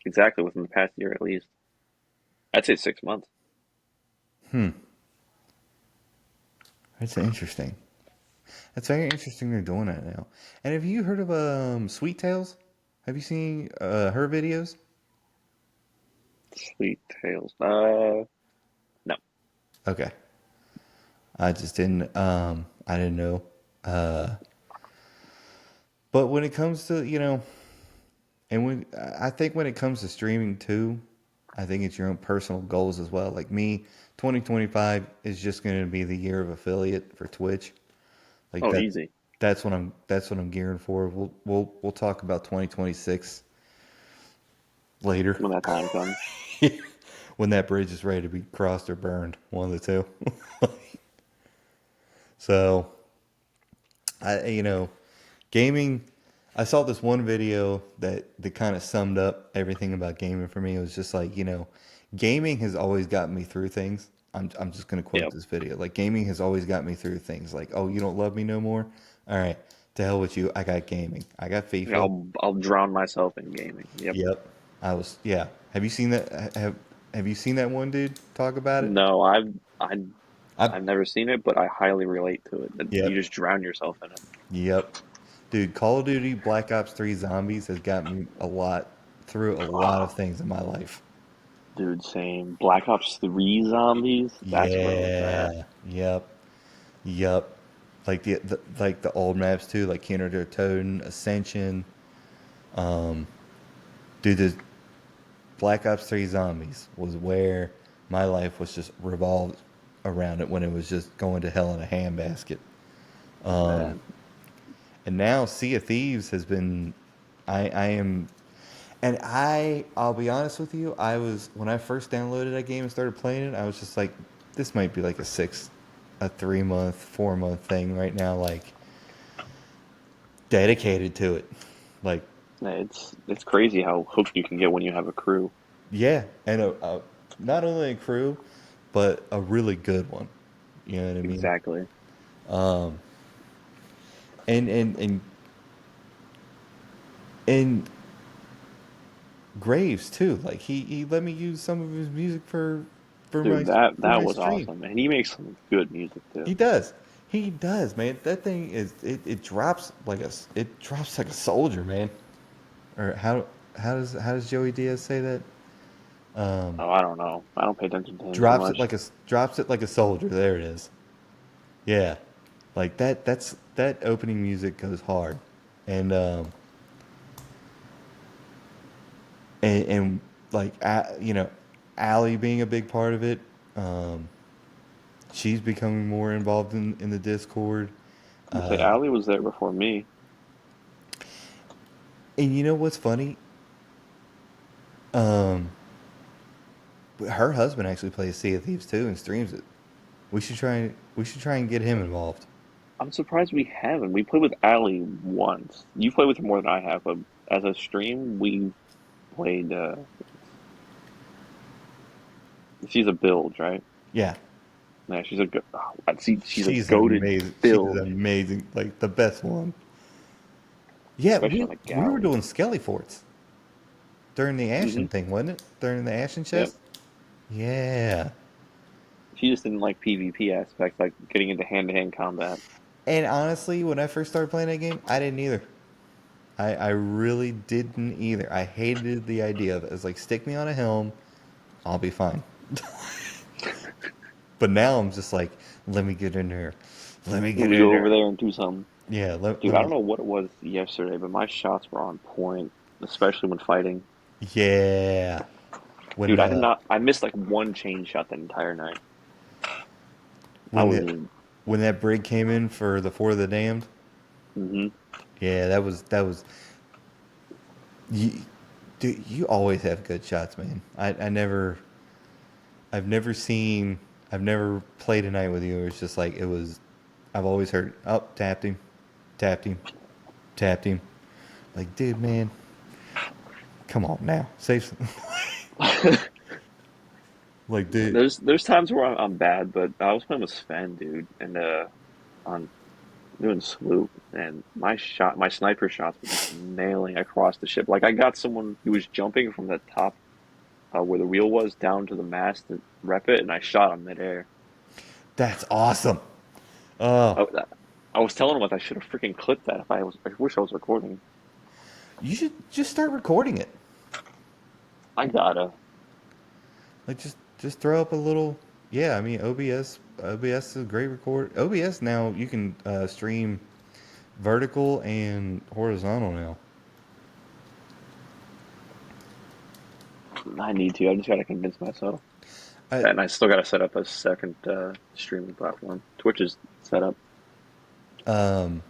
exactly within the past year at least. I'd say 6 months. Hmm. That's interesting. That's very interesting they're doing that now. And have you heard of Sweet Tails? Have you seen her videos? Sweet tails. No. Okay. I just didn't I didn't know. Uh but when it comes to, and when I think when it comes to streaming too, I think it's your own personal goals as well. Like me, 2025 is just going to be the year of affiliate for Twitch. Like Oh, easy. that's what I'm gearing for. We'll talk about 2026 later When that time comes. when that bridge is ready to be crossed or burned, one of the two. So, gaming. I saw this one video that kind of summed up everything about gaming for me. It was just like, gaming has always gotten me through things. I'm just going to quote Yep. this video. Like, gaming has always got me through things. Like, oh, you don't love me no more? All right, to hell with you. I got gaming. I got Yeah, FIFA. I'll drown myself in gaming. Yep. Yep. Yeah. Have you seen that? Have you seen that one dude talk about it? No, I I I've never seen it, but I highly relate to it. That you Yep. just drown yourself in it. Yep. Dude, Call of Duty Black Ops 3 Zombies has got me through a lot of things in my life. Dude, same. Black Ops 3 zombies? That's where it was at. Yeah. Yep. Yep. Like the old maps too, like Kinder der Toten, Ascension. Um, dude, the Black Ops 3 Zombies was where my life was just revolved around it when it was just going to hell in a handbasket. Um, Man, and now Sea of Thieves has been I am and I'll be honest with you, I was when I first downloaded that game and started playing it, I was just like, this might be like a 3 month, 4 month thing right now, like dedicated to it. Like, it's crazy how hooked you can get when you have a crew. yeah, and not only a crew, but a really good one. You know what I mean? Exactly. Um, and and Graves too. Like he let me use some of his music Dude, for that my was stream. awesome. And he makes some good music too. He does. He does, man. That thing it drops like a soldier, man. Or how? how does Joey Diaz say that? Oh, I don't know. I don't pay attention to him too much. Drops it like a soldier. There it is. Yeah, like that. That opening music goes hard, and and like Allie being a big part of it. Um, she's becoming more involved in the Discord. I'm gonna say Allie was there before me. And you know what's funny? Um, her husband actually plays Sea of Thieves too and streams it. We should try and get him involved. I'm surprised we haven't. We played with Allie once. You played with her more than I have, but as a stream, we played. She's a build, right? Yeah, Yeah, she's a good. Oh, I see. She's a she's an goaded amazing. She's build, amazing. Like the best one. Yeah, especially we on the we were galley. doing Skelly forts during the Hmm. Ashen thing, wasn't it? During the Ashen Yep. chest. Yeah. She just didn't like PvP aspects, like getting into hand-to-hand combat. And honestly, when I first started playing that game, I didn't either. I really didn't either. I hated the idea of it. It's like stick me on a helm, I'll be fine. But now I'm just like, let me get in there. Let me Let get me in go over there. there and do something. Yeah, let, Dude, let I don't me. know what it was yesterday, but my shots were on point, especially when fighting. Yeah. When Dude, I did not. I missed like one chain shot that entire night. I when was the in. when that brig came in for the Four of the Damned, Hmm. yeah, that was you. Dude, you always have good shots, man. I've never seen, I've never played a night with you. It's just like it was. I've always heard, oh, tapped him, tapped him. Like, dude, man, come on now, save. Like, dude, There's times where I'm bad, but I was playing with Sven, dude, and on doing swoop, and my sniper shots were just nailing across the ship. Like I got someone who was jumping from the top where the wheel was down to the mast to rep it, and I shot him midair. that's awesome. Oh, I, I was telling him like I should have freaking clipped that if I was. I wish I was recording. you should just start recording it. I gotta. Like just throw up a little. Yeah, I mean OBS is a great record. OBS now you can stream vertical and horizontal now. I need to. I just gotta convince myself. I And I still gotta set up a second streaming platform. Twitch is set up. um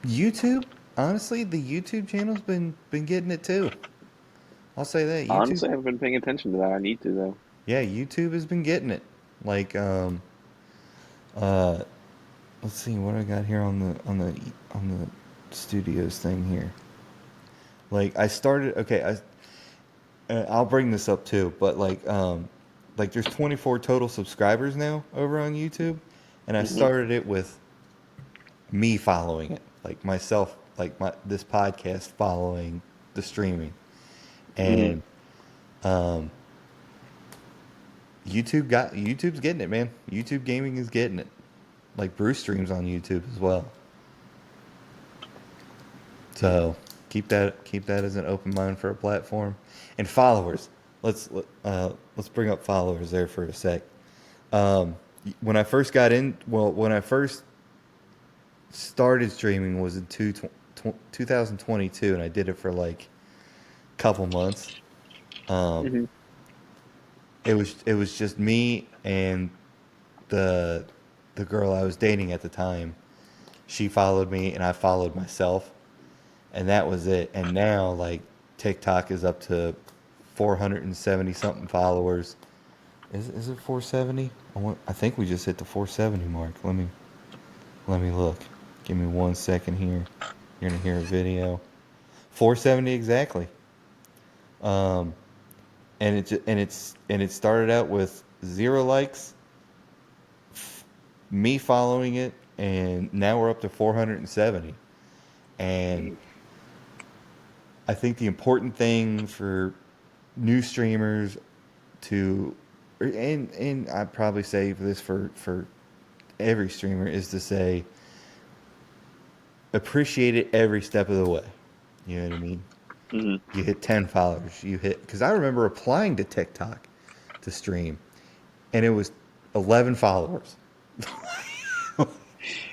YouTube, honestly, the YouTube channel's been getting it too. I'll say that YouTube. Honestly, I haven't been paying attention to that. I need to though. Yeah, YouTube has been getting it. Like uh let's see what I got here on the studios thing here. Like I started okay, I'll bring this up too, but like there's 24 total subscribers now over on YouTube, and I Hmm. started it with me following it, like myself, like my this podcast following the streaming, Hmm. and um, YouTube's getting it, man. YouTube gaming is getting it. Like Bruce streams on YouTube as well, so keep that as an open mind for a platform, and followers. Let's bring up followers there for a sec. Um, when I first got in, well, when I first started streaming was in 2022, and I did it for like a couple months. Um, Hmm. it was just me and the the girl I was dating at the time. She followed me, and I followed myself, and that was it. And now, like, TikTok is up to 470 something followers. Is it 470? I think we just hit the 470 mark. Let me look. Give me 1 second here. You're gonna hear a video. 470 exactly. Um, and it started out with 0 likes, me following it, and now we're up to 470. And I think the important thing for new streamers to, and I'd probably say this for every streamer is to say appreciate it every step of the way. You know what I mean? Hmm. You hit 10 followers. You hit, because I remember applying to TikTok to stream, and it was 11 followers.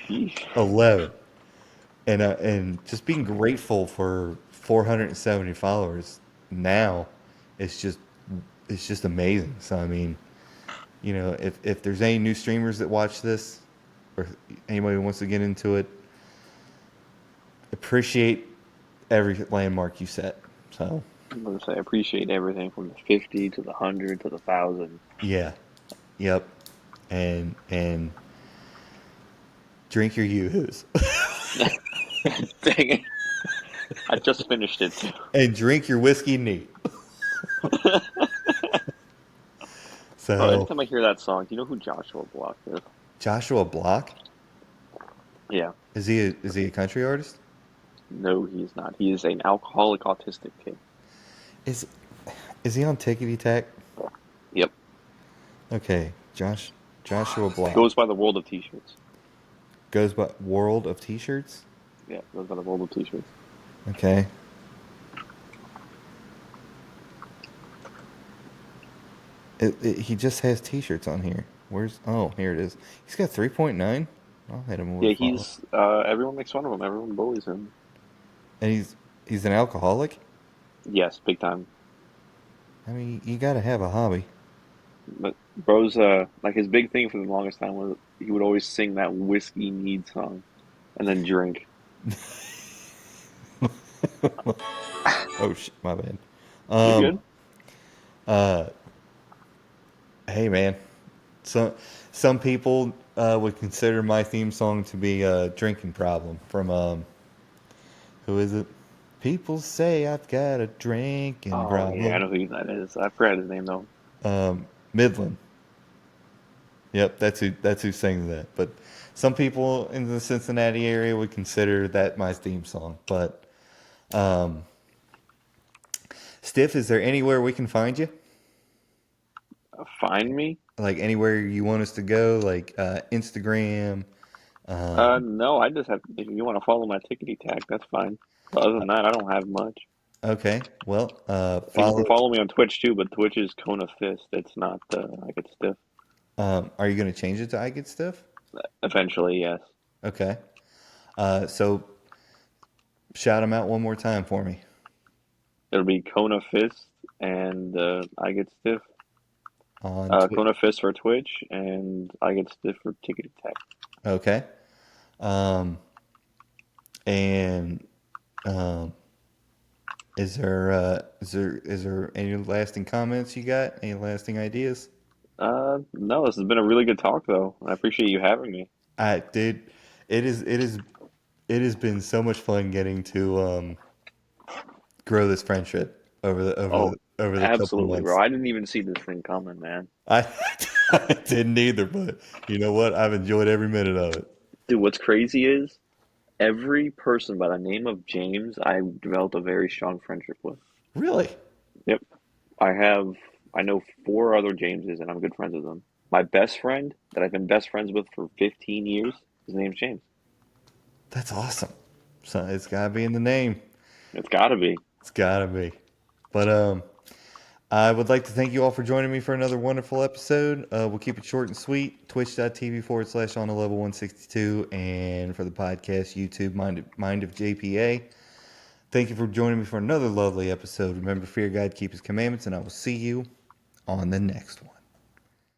Sheesh. 11. And just being grateful for 470 followers now, it's just it's just amazing. So I mean, if there's any new streamers that watch this, or anybody who wants to get into it, appreciate every landmark you set. So I'm gonna say I appreciate everything from the 50 to the 100 to the 1,000. yeah, yep, and drink your yoo-hoos Dang it! I just finished it too. and drink your whiskey neat. Bro, So anytime I hear that song, do you know who Joshua Block is? Joshua Block, Yeah. is he a country artist? No, he's not. He is an alcoholic autistic kid. Is is he on Tickety Tack? Yep. Okay, Joshua Block Goes by the world of t-shirts. goes by World of T-shirts. Yeah, goes by the world of t-shirts. Okay, he just has T-shirts on here. Where's Oh, here it is. He's got 3.9. I'll hit him with Yeah, a follow. he's everyone makes fun of him. Everyone bullies him. And he's an alcoholic. Yes, big time. I mean, you got to have a hobby. But bro's like his big thing for the longest time was he would always sing that whiskey need song and then drink. Oh shit, my bad. You're Um, good? uh, hey man, some some people would consider my theme song to be a drinking problem from who is it? People say I've got a drinking Oh yeah, I problem. know who that is. I forgot his name though. Midland. Yep, that's who sings that. But some people in the Cincinnati area would consider that my theme song. But Stiff, is there anywhere we can find you? Find me? Like anywhere you want us to go, like Instagram. No, I just have. If you want to follow my tickety tack, that's fine. But other than that, I don't have much. Okay, well, And you can follow. follow me on Twitch too, but Twitch is Kona Fist. It's not. I get stiff. Are you going to change it to IGetStiff? Eventually, yes. Okay. So shout them out one more time for me It'll be Kona Fist, and I get stiff. on Twitch. Kona Fist for Twitch, and I get stiff for tickety tack. Okay. Um, and um, is there any lasting comments you got? Any lasting ideas? No, this has been a really good talk though. I appreciate you having me. I did. It has been so much fun getting to grow this friendship Oh, over the couple absolutely, bro. months. I didn't even see this thing coming, man. I, I didn't either, but you know what? I've enjoyed every minute of it. Dude, what's crazy is every person by the name of James, I developed a very strong friendship with. Really? Yep. I have, I know four other Jameses, and I'm good friends with them. My best friend that I've been best friends with for 15 years, his name's James. That's awesome. So it's gotta be in the name. It's gotta be. It's gotta be. But I would like to thank you all for joining me for another wonderful episode. We'll keep it short and sweet. Twitch.tv/ on the level 162. And for the podcast, YouTube, Mind of JPA. Thank you for joining me for another lovely episode. Remember, fear God, keep his commandments, and I will see you on the next one.